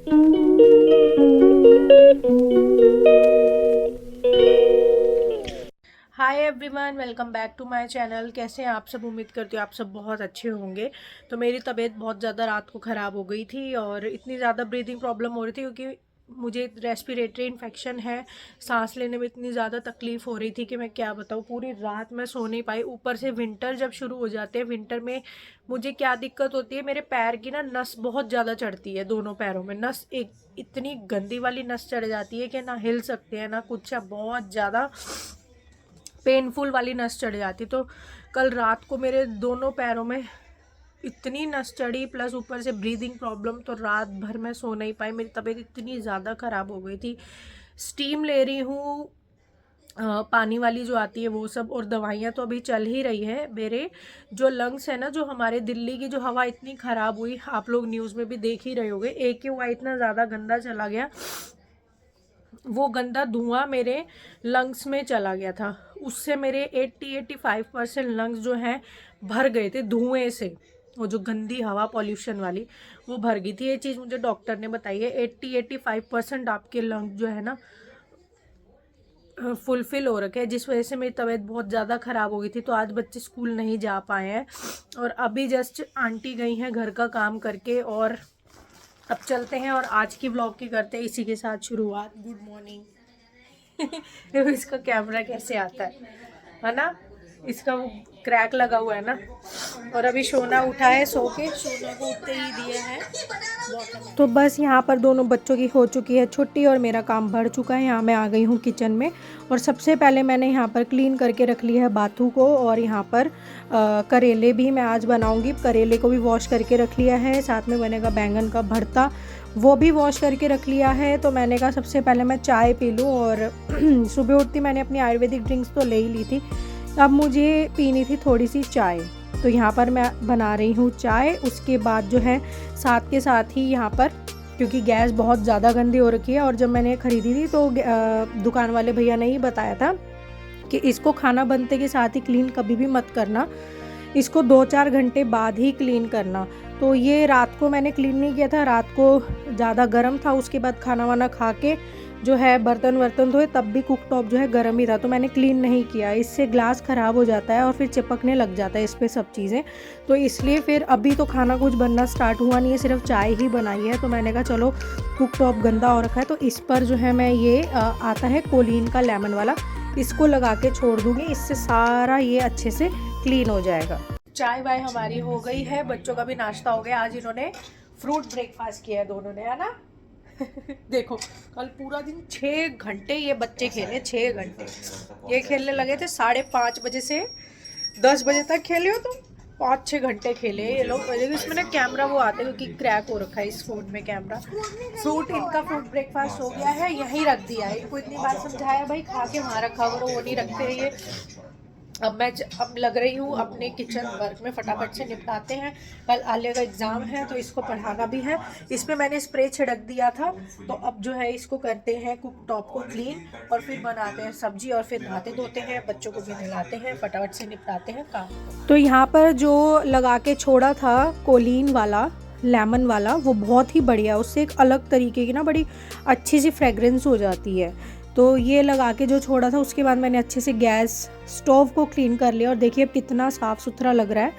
Hi everyone, welcome back to my channel. कैसे हैं आप सब? उम्मीद करती हूँ आप सब बहुत अच्छे होंगे। तो मेरी तबीयत बहुत ज़्यादा रात को ख़राब हो गई थी और इतनी ज़्यादा ब्रीदिंग प्रॉब्लम हो रही थी क्योंकि मुझे रेस्पिरेटरी इन्फेक्शन है। सांस लेने में इतनी ज़्यादा तकलीफ़ हो रही थी कि मैं क्या बताऊँ। पूरी रात मैं सो नहीं पाई। ऊपर से विंटर जब शुरू हो जाते हैं, विंटर में मुझे क्या दिक्कत होती है, मेरे पैर की ना नस बहुत ज़्यादा चढ़ती है। दोनों पैरों में नस एक इतनी गंदी वाली नस चढ़ जाती है कि ना हिल सकते हैं ना कुछ, बहुत ज़्यादा पेनफुल वाली नस चढ़ जाती। तो कल रात को मेरे दोनों पैरों में इतनी नस चढ़ी, प्लस ऊपर से ब्रीदिंग प्रॉब्लम, तो रात भर मैं सो नहीं पाई। मेरी तबीयत इतनी ज़्यादा ख़राब हो गई थी। स्टीम ले रही हूँ, पानी वाली जो आती है वो सब, और दवाइयाँ तो अभी चल ही रही है। मेरे जो लंग्स है ना, जो हमारे दिल्ली की जो हवा इतनी ख़राब हुई, आप लोग न्यूज़ में भी देख ही रहे होंगे। AQI इतना ज़्यादा गंदा चला गया, वो गंदा धुआं मेरे लंग्स में चला गया था। उससे मेरे 80-85% लंग्स जो हैं भर गए थे धुएं से। वो जो गंदी हवा पॉल्यूशन वाली वो भर गई थी। ये चीज़ मुझे डॉक्टर ने बताई है। 80-85% आपके लंग्स जो है ना फुलफिल हो रखे हैं, जिस वजह से मेरी तबीयत बहुत ज़्यादा ख़राब हो गई थी। तो आज बच्चे स्कूल नहीं जा पाए हैं और अभी जस्ट आंटी गई हैं घर का काम करके। और अब चलते हैं और आज की व्लॉग की करते हैं इसी के साथ शुरुआत। Good morning. देखो इसका कैमरा कैसे आता है ना, इसका वो क्रैक लगा हुआ है ना। और अभी सोना उठा है, सो के सोना को उठते ही दिए हैं वाटर। तो बस यहाँ पर दोनों बच्चों की हो चुकी है छुट्टी और मेरा काम बढ़ चुका है। यहाँ मैं आ गई हूँ किचन में और सबसे पहले मैंने यहाँ पर क्लीन करके रख लिया है बाथू को। और यहाँ पर करेले भी मैं आज बनाऊँगी, करेले को भी वॉश करके रख लिया है। साथ में बनेगा बैंगन का भरता, वो भी वॉश करके रख लिया है। तो मैंने कहा सबसे पहले मैं चाय पी लूँ। और सुबह उठती मैंने अपनी आयुर्वेदिक ड्रिंक्स तो ले ही ली थी, अब मुझे पीनी थी थोड़ी सी चाय। तो यहाँ पर मैं बना रही हूँ चाय। उसके बाद जो है साथ के साथ ही यहाँ पर, क्योंकि गैस बहुत ज़्यादा गंदी हो रखी है और जब मैंने ख़रीदी थी तो दुकान वाले भैया ने ही बताया था कि इसको खाना बनते के साथ ही क्लीन कभी भी मत करना, इसको 2-4 घंटे बाद ही क्लीन करना। तो ये रात को मैंने क्लीन नहीं किया था, रात को ज़्यादा गर्म था। उसके बाद खाना वाना खा के जो है बर्तन वर्तन धोए, तब भी कुक टॉप जो है गर्म ही था, तो मैंने क्लीन नहीं किया। इससे ग्लास ख़राब हो जाता है और फिर चिपकने लग जाता है इस पर सब चीज़ें। तो इसलिए फिर अभी तो खाना कुछ बनना स्टार्ट हुआ नहीं है, सिर्फ चाय ही बनाई है। तो मैंने कहा चलो कुक टॉप गंदा हो रखा है, तो इस पर जो है मैं ये आता है कोलिन का लेमन वाला, इसको लगा के छोड़ दूँगी। इससे सारा ये अच्छे से क्लीन हो जाएगा। चाय वाय हमारी हो गई है, बच्चों का भी नाश्ता हो गया। आज इन्होंने फ्रूट ब्रेकफास्ट किया है दोनों ने, है ना। देखो कल पूरा दिन 6 घंटे ये बच्चे खेले, 6 घंटे ये खेलने लगे थे। 5:30 बजे से 10 बजे तक खेले हो, तो 5-6 घंटे खेले ये लोग। इसमें ना कैमरा वो आते हैं क्योंकि क्रैक हो रखा है इस फोन में कैमरा। इनका फ्रूट ब्रेकफास्ट हो गया है, यहीं रख दिया है। इनको इतनी बार समझाया भाई खा के वहाँ रखा करो, वो नहीं रखते हैं ये। अब लग रही हूँ अपने किचन वर्क में, फटाफट से निपटाते हैं। कल आलिया का एग्ज़ाम है तो इसको पढ़ाना भी है। इसमें मैंने स्प्रे छिड़क दिया था, तो अब जो है इसको करते हैं कुक टॉप को क्लीन और फिर बनाते हैं सब्जी और फिर नहाते धोते हैं, बच्चों को भी नहलाते हैं, फटाफट से निपटाते हैं काम। तो यहाँ पर जो लगा के छोड़ा था कोलिन वाला लेमन वाला, वो बहुत ही बढ़िया, उससे एक अलग तरीके की ना बड़ी अच्छी सी फ्रेगरेंस हो जाती है। तो ये लगा के जो छोड़ा था, उसके बाद मैंने अच्छे से गैस स्टोव को क्लीन कर लिया और देखिए अब कितना साफ़ सुथरा लग रहा है।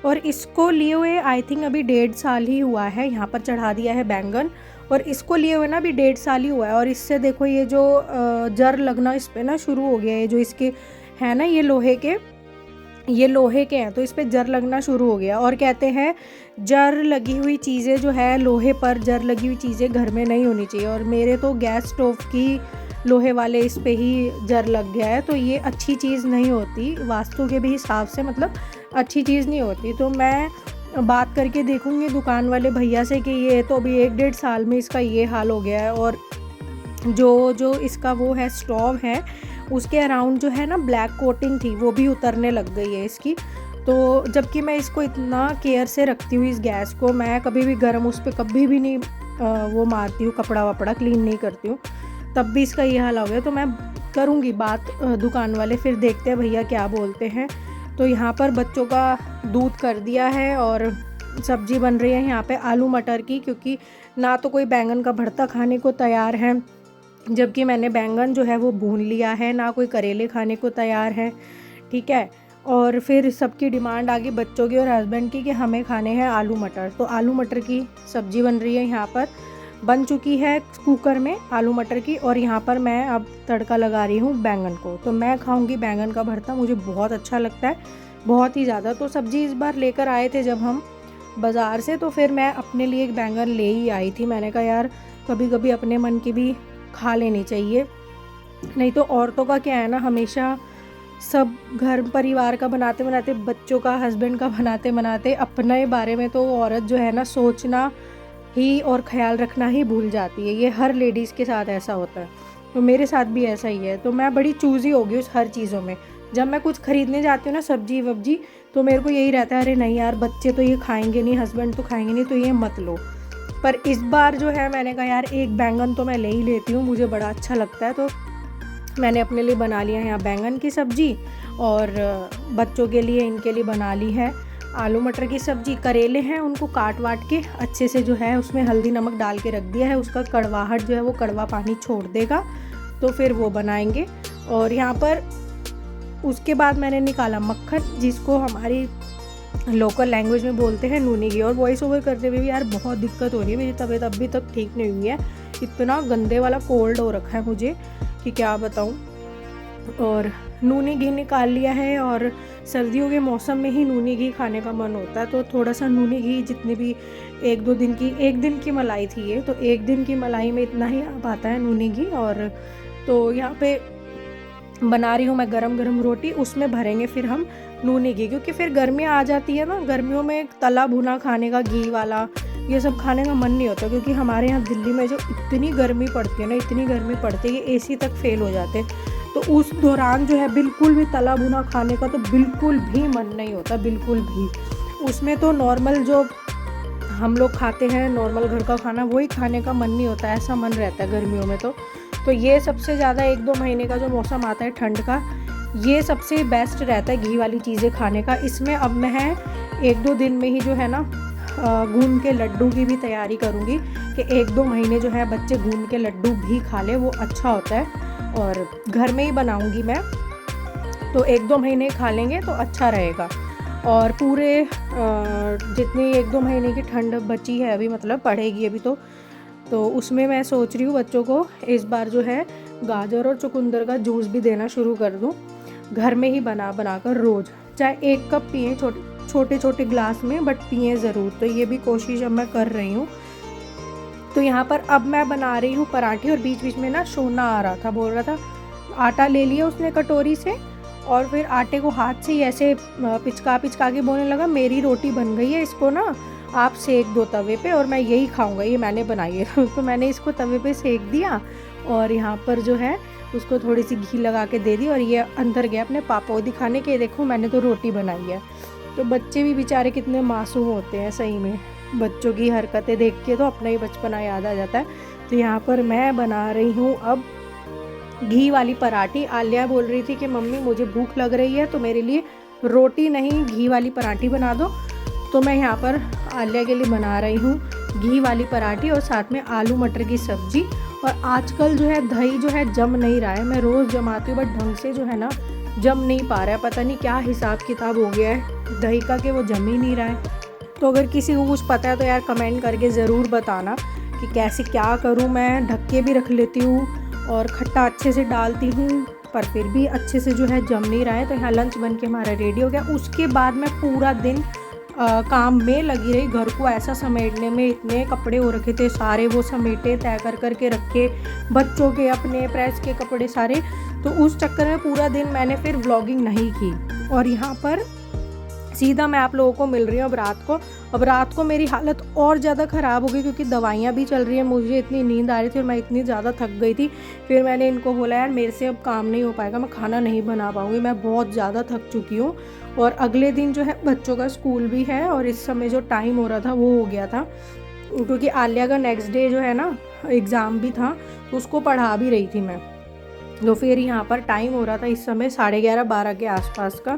और इसको लिए हुए आई थिंक अभी 1.5 साल ही हुआ है। यहाँ पर चढ़ा दिया है बैंगन और इसको लिए हुए ना अभी 1.5 साल ही हुआ है। और इससे देखो ये जो जर लगना इस पर ना शुरू हो गया है, जो इसके है ना ये लोहे के हैं, तो इस पर जर लगना शुरू हो गया। और कहते हैं जर लगी हुई चीज़ें जो है, लोहे पर जर लगी हुई चीज़ें घर में नहीं होनी चाहिए। और मेरे तो गैस स्टोव की लोहे वाले इस पे ही जर लग गया है, तो ये अच्छी चीज़ नहीं होती वास्तु के भी हिसाब से, मतलब अच्छी चीज़ नहीं होती। तो मैं बात करके देखूँगी दुकान वाले भैया से कि ये तो अभी 1-1.5 साल में इसका ये हाल हो गया है। और जो इसका वो है स्टोव है, उसके अराउंड जो है ना ब्लैक कोटिंग थी, वो भी उतरने लग गई है इसकी। तो जबकि मैं इसको इतना केयर से रखती हूँ इस गैस को, मैं कभी भी गर्म उस पर कभी भी नहीं वो मारती हूँ, कपड़ा वपड़ा क्लीन नहीं करती हूँ, तब भी इसका ये हाल हो गया। तो मैं करूँगी बात दुकान वाले, फिर देखते हैं भैया क्या बोलते हैं। तो यहाँ पर बच्चों का दूध कर दिया है और सब्जी बन रही है यहाँ पे आलू मटर की, क्योंकि ना तो कोई बैंगन का भरता खाने को तैयार है, जबकि मैंने बैंगन जो है वो भून लिया है, ना कोई करेले खाने को तैयार है, ठीक है। और फिर सबकी डिमांड आ गई बच्चों की और हस्बैंड की कि हमें खाने हैं आलू मटर। तो आलू मटर की सब्ज़ी बन रही है, यहाँ पर बन चुकी है कुकर में आलू मटर की, और यहाँ पर मैं अब तड़का लगा रही हूँ बैंगन को। तो मैं खाऊंगी बैंगन का भरता, मुझे बहुत अच्छा लगता है, बहुत ही ज़्यादा। तो सब्ज़ी इस बार लेकर आए थे जब हम बाज़ार से, तो फिर मैं अपने लिए एक बैंगन ले ही आई थी। मैंने कहा यार कभी कभी अपने मन की भी खा लेनी चाहिए, नहीं तो औरतों का क्या है ना, हमेशा सब घर परिवार का बनाते बनाते, बच्चों का, हस्बैंड का बनाते बनाते, अपने बारे में तो औरत जो है ना सोचना ही और ख्याल रखना ही भूल जाती है। ये हर लेडीज़ के साथ ऐसा होता है, तो मेरे साथ भी ऐसा ही है। तो मैं बड़ी चूज़ी हो गई उस हर चीज़ों में। जब मैं कुछ ख़रीदने जाती हूँ ना सब्जी वब्जी, तो मेरे को यही रहता है अरे नहीं यार बच्चे तो ये खाएंगे नहीं, हस्बैंड तो खाएंगे नहीं, तो ये मत लो। पर इस बार जो है मैंने कहा यार एक बैंगन तो मैं ले ही लेती हूँ, मुझे बड़ा अच्छा लगता है। तो मैंने अपने लिए बना लिया है यहाँ बैंगन की सब्ज़ी, और बच्चों के लिए, इनके लिए बना ली है आलू मटर की सब्ज़ी। करेले हैं उनको काट वाट के अच्छे से जो है उसमें हल्दी नमक डाल के रख दिया है, उसका कड़वाहट जो है वो कड़वा पानी छोड़ देगा, तो फिर वो बनाएंगे। और यहाँ पर उसके बाद मैंने निकाला मक्खन, जिसको हमारी लोकल लैंग्वेज में बोलते हैं नूनी घी। और वॉइस ओवर करते हुए भी यार बहुत दिक्कत हो रही है, मेरी तबीयत अभी तक ठीक नहीं हुई है, इतना गंदे वाला कोल्ड हो रखा है मुझे कि क्या बताऊँ। और नूनी घी निकाल लिया है, और सर्दियों के मौसम में ही नूनी घी खाने का मन होता है, तो थोड़ा सा नूनी घी, जितनी भी एक दिन की मलाई थी ये, तो एक दिन की मलाई में इतना ही आ पाता है नूनी घी। और तो यहाँ पे बना रही हूँ मैं गरम गरम रोटी, उसमें भरेंगे फिर हम नूनी घी, क्योंकि फिर गर्मियाँ आ जाती है ना, गर्मियों में तला भुना खाने का, घी वाला ये सब खाने का मन नहीं होता, क्योंकि हमारे यहाँ दिल्ली में जो इतनी गर्मी पड़ती है ना, इतनी गर्मी पड़ती है कि एसी तक फेल हो जाते हैं। तो उस दौरान जो है बिल्कुल भी तला भुना खाने का तो बिल्कुल भी मन नहीं होता, बिल्कुल भी। उसमें तो नॉर्मल जो हम लोग खाते हैं, नॉर्मल घर का खाना, वही खाने का मन नहीं होता, ऐसा मन रहता है गर्मियों में। तो ये सबसे ज़्यादा 1-2 महीने का जो मौसम आता है ठंड का, ये सबसे बेस्ट रहता है घी वाली चीज़ें खाने का। इसमें अब मैं 1-2 दिन में ही जो है ना गूंद के लड्डू की भी तैयारी करूँगी, कि 1-2 महीने जो है बच्चे गूंद के लड्डू भी खा ले, वो अच्छा होता है। और घर में ही बनाऊँगी मैं, तो 1-2 महीने खा लेंगे तो अच्छा रहेगा। और पूरे जितनी 1-2 महीने की ठंड बची है अभी, मतलब पड़ेगी अभी, तो उसमें मैं सोच रही हूँ बच्चों को इस बार जो है गाजर और चुकंदर का जूस भी देना शुरू कर दूँ, घर में ही बना कर रोज़, चाहे 1 कप पिएँ छोटे छोटे ग्लास में, बट पिएँ ज़रूर। तो ये भी कोशिश अब मैं कर रही हूँ। तो यहाँ पर अब मैं बना रही हूँ पराठे, और बीच बीच में ना सोना आ रहा था, बोल रहा था आटा ले लिया उसने कटोरी से, और फिर आटे को हाथ से ही ऐसे पिचका के बोलने लगा मेरी रोटी बन गई है, इसको ना आप सेक दो तवे पे, और मैं यही खाऊंगा, ये मैंने बनाई है। तो मैंने इसको तवे पे सेक दिया, और यहाँ पर जो है उसको थोड़ी सी घी लगा के दे दी, और ये अंदर गया अपने पापा को दिखाने के, देखो मैंने तो रोटी बनाई है। तो बच्चे भी बेचारे कितने मासूम होते हैं सही में, बच्चों की हरकतें देख के तो अपना ही बचपना याद आ जाता है। तो यहाँ पर मैं बना रही हूँ अब घी वाली पराठी। आलिया बोल रही थी कि मम्मी मुझे भूख लग रही है, तो मेरे लिए रोटी नहीं घी वाली पराठी बना दो। तो मैं यहाँ पर आलिया के लिए बना रही हूँ घी वाली पराठी, और साथ में आलू मटर की सब्ज़ी। और आजकल जो है दही जो है जम नहीं रहा है, मैं रोज़ जमाती हूँ बट ढंग से जो है ना जम नहीं पा रहा है, पता नहीं क्या हिसाब किताब हो गया है दही का कि वो जम ही नहीं रहा है। तो अगर किसी को कुछ पता है तो यार कमेंट करके ज़रूर बताना कि कैसे क्या करूँ। मैं ढक के भी रख लेती हूँ और खट्टा अच्छे से डालती हूँ, पर फिर भी अच्छे से जो है जम नहीं रहा है। तो यहाँ लंच बन के हमारा रेडी हो गया। उसके बाद मैं पूरा दिन काम में लगी रही, घर को ऐसा समेटने में, इतने कपड़े हो रखे थे सारे, वो समेटे तय करके रखे, बच्चों के अपने प्रेस के कपड़े सारे। तो उस चक्कर में पूरा दिन मैंने फिर व्लॉगिंग नहीं की। और यहाँ पर सीधा मैं आप लोगों को मिल रही हूँ अब रात को मेरी हालत और ज़्यादा ख़राब हो गई, क्योंकि दवाइयाँ भी चल रही हैं, मुझे इतनी नींद आ रही थी और मैं इतनी ज़्यादा थक गई थी। फिर मैंने इनको बोला यार मेरे से अब काम नहीं हो पाएगा, मैं खाना नहीं बना पाऊँगी, मैं बहुत ज़्यादा थक चुकी हूँ। और अगले दिन जो है बच्चों का स्कूल भी है, और इस समय जो टाइम हो रहा था वो हो गया था, क्योंकि आलिया का नेक्स्ट डे जो है ना एग्ज़ाम भी था, तो उसको पढ़ा भी रही थी मैं। तो फिर यहाँ पर टाइम हो रहा था इस समय 11:30-12 के आसपास का।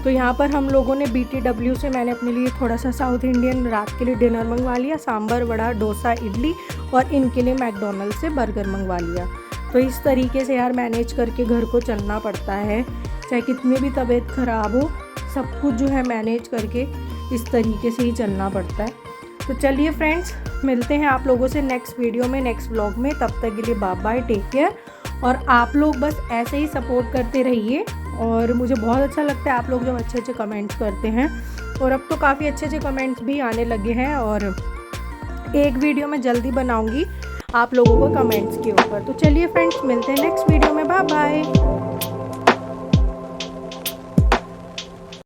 तो यहाँ पर हम लोगों ने BTW से मैंने अपने लिए थोड़ा सा साउथ इंडियन रात के लिए डिनर मंगवा लिया, सांभर वड़ा डोसा इडली, और इनके लिए मैकडोनल्ड से बर्गर मंगवा लिया। तो इस तरीके से यार मैनेज करके घर को चलना पड़ता है, चाहे कितनी भी तबीयत ख़राब हो, सब कुछ जो है मैनेज करके इस तरीके से ही चलना पड़ता है। तो चलिए फ्रेंड्स, मिलते हैं आप लोगों से नेक्स्ट वीडियो में, नेक्स्ट व्लॉग में। तब तक के लिए बाय बाय, टेक केयर। और आप लोग बस ऐसे ही सपोर्ट करते रहिए, और मुझे बहुत अच्छा लगता है आप लोग जब अच्छे अच्छे कमेंट्स करते हैं, और अब तो काफ़ी अच्छे अच्छे कमेंट्स भी आने लगे हैं। और एक वीडियो मैं जल्दी बनाऊंगी आप लोगों को कमेंट्स के ऊपर। तो चलिए फ्रेंड्स, मिलते हैं नेक्स्ट वीडियो में, बाय बाय।